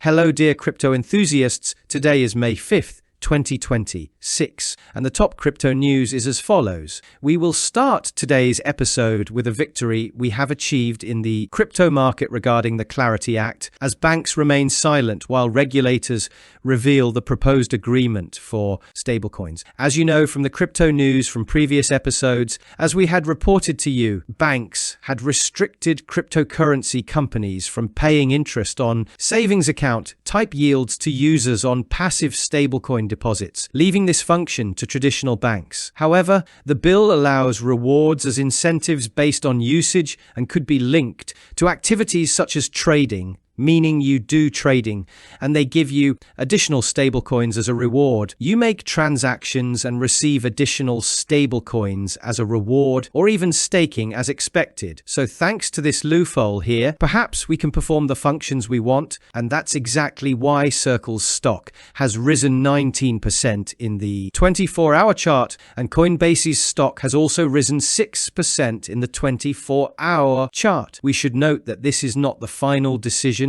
Hello dear crypto enthusiasts, today is May 5th, 2026, and the top crypto news is as follows. We will start today's episode with a victory we have achieved in the crypto market regarding the Clarity Act, as banks remain silent while regulators reveal the proposed agreement for stablecoins. As you know from the crypto news from previous episodes, as we had reported to you, banks had restricted cryptocurrency companies from paying interest on savings account type yields to users on passive stablecoin deposits, leaving this function to traditional banks. However, the bill allows rewards as incentives based on usage and could be linked to activities such as trading, meaning you do trading, and they give you additional stablecoins as a reward. You make transactions and receive additional stablecoins as a reward, or even staking as expected. So thanks to this loophole here, perhaps we can perform the functions we want, and that's exactly why Circle's stock has risen 19% in the 24-hour chart, and Coinbase's stock has also risen 6% in the 24-hour chart. We should note that this is not the final decision.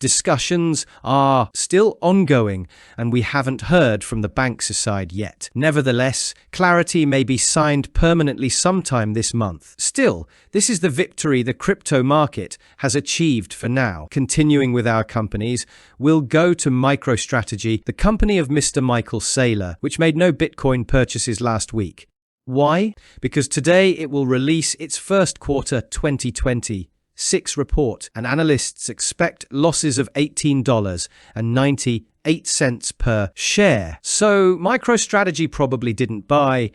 Discussions are still ongoing, and we haven't heard from the banks' side yet. Nevertheless, Clarity may be signed permanently sometime this month. Still, this is the victory the crypto market has achieved for now. Continuing with our companies, we'll go to MicroStrategy, the company of Mr. Michael Saylor, which made no Bitcoin purchases last week. Why? Because today it will release its first quarter 2026 report, and analysts expect losses of $18.98 per share. So MicroStrategy probably didn't buy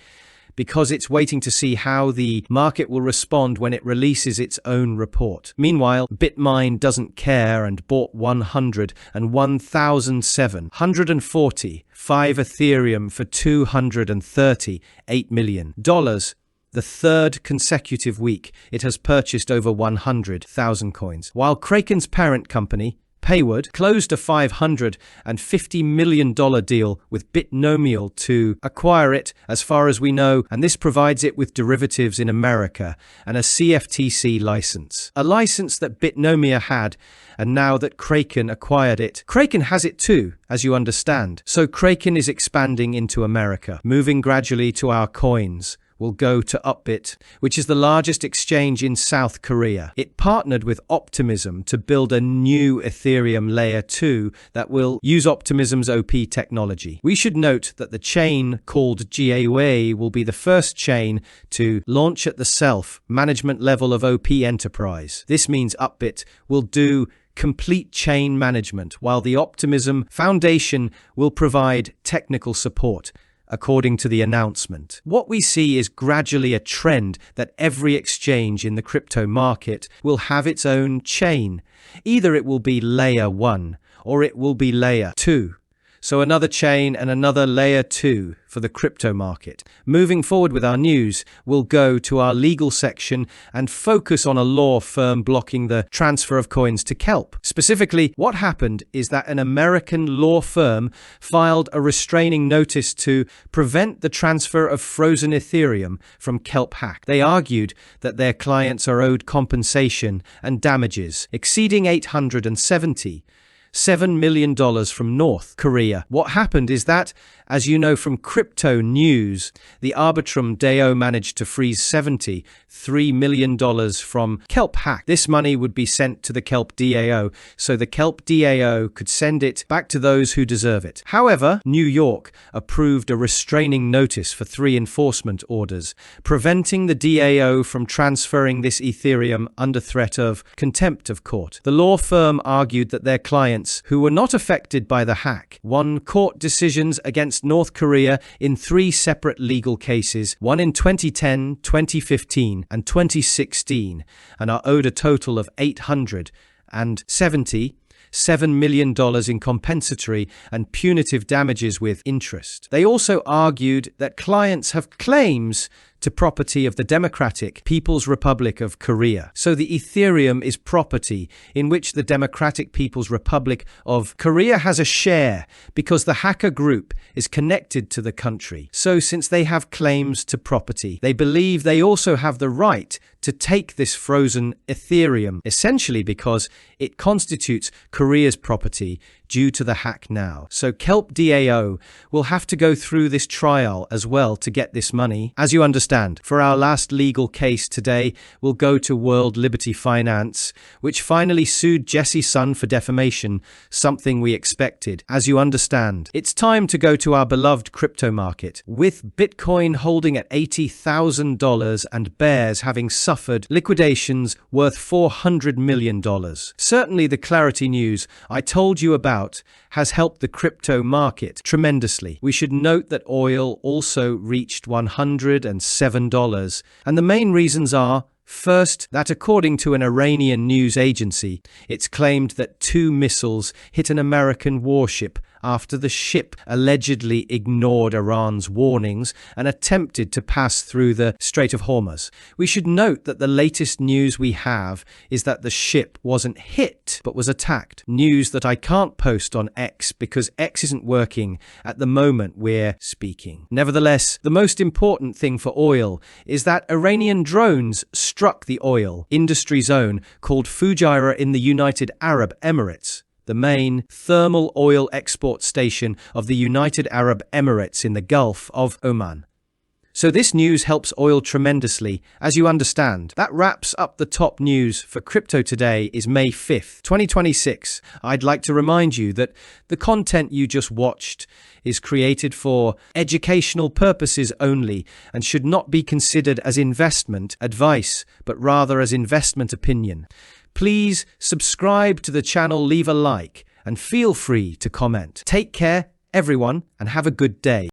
because it's waiting to see how the market will respond when it releases its own report. Meanwhile, BitMine doesn't care and bought 101,745 Ethereum for $238 million. The third consecutive week, it has purchased over 100,000 coins. While Kraken's parent company, Payward, closed a $550 million deal with Bitnomial to acquire it, as far as we know, and this provides it with derivatives in America and a CFTC license. A license that Bitnomial had, and now that Kraken acquired it, Kraken has it too, as you understand. So Kraken is expanding into America, moving gradually to our coins. Will go to Upbit, which is the largest exchange in South Korea. It partnered with Optimism to build a new Ethereum Layer 2 that will use Optimism's OP technology. We should note that the chain called GAWA will be the first chain to launch at the self-management level of OP Enterprise. This means Upbit will do complete chain management, while the Optimism Foundation will provide technical support. According to the announcement, what we see is gradually a trend that every exchange in the crypto market will have its own chain. Either it will be layer 1 or it will be layer 2. So another chain and another layer 2 for the crypto market. Moving forward with our news, we'll go to our legal section and focus on a law firm blocking the transfer of coins to Kelp. Specifically, what happened is that an American law firm filed a restraining notice to prevent the transfer of frozen Ethereum from Kelp hack. They argued that their clients are owed compensation and damages exceeding $877 million from North Korea. What happened is that, as you know from crypto news, the Arbitrum DAO managed to freeze $73 million from Kelp hack. This money would be sent to the Kelp DAO, so the Kelp DAO could send it back to those who deserve it. However, New York approved a restraining notice for 3 enforcement orders, preventing the DAO from transferring this Ethereum under threat of contempt of court. The law firm argued that their clients, who were not affected by the hack, won court decisions against North Korea in 3 separate legal cases, one in 2010, 2015, and 2016, and are owed a total of $877 million in compensatory and punitive damages with interest. They also argued that clients have claims to property of the Democratic People's Republic of Korea. So the Ethereum is property in which the Democratic People's Republic of Korea has a share because the hacker group is connected to the country. So since they have claims to property, they believe they also have the right to take this frozen Ethereum, essentially because it constitutes Korea's property due to the hack now. So Kelp DAO will have to go through this trial as well to get this money. As you understand, for our last legal case today, we'll go to World Liberty Finance, which finally sued Jesse's son for defamation, something we expected. As you understand, it's time to go to our beloved crypto market. With Bitcoin holding at $80,000 and bears having suffered liquidations worth $400 million. Certainly the Clarity news I told you about has helped the crypto market tremendously. We should note that oil also reached $107, and the main reasons are: first, that according to an Iranian news agency, it's claimed that 2 missiles hit an American warship after the ship allegedly ignored Iran's warnings and attempted to pass through the Strait of Hormuz. We should note that the latest news we have is that the ship wasn't hit, but was attacked. News that I can't post on X because X isn't working at the moment we're speaking. Nevertheless, the most important thing for oil is that Iranian drones struck the oil industry zone called Fujairah in the United Arab Emirates, the main thermal oil export station of the United Arab Emirates in the Gulf of Oman. So this news helps oil tremendously, as you understand. That wraps up the top news for crypto today is May 5th, 2026. I'd like to remind you that the content you just watched is created for educational purposes only and should not be considered as investment advice, but rather as investment opinion. Please subscribe to the channel, leave a like, and feel free to comment. Take care, everyone, and have a good day.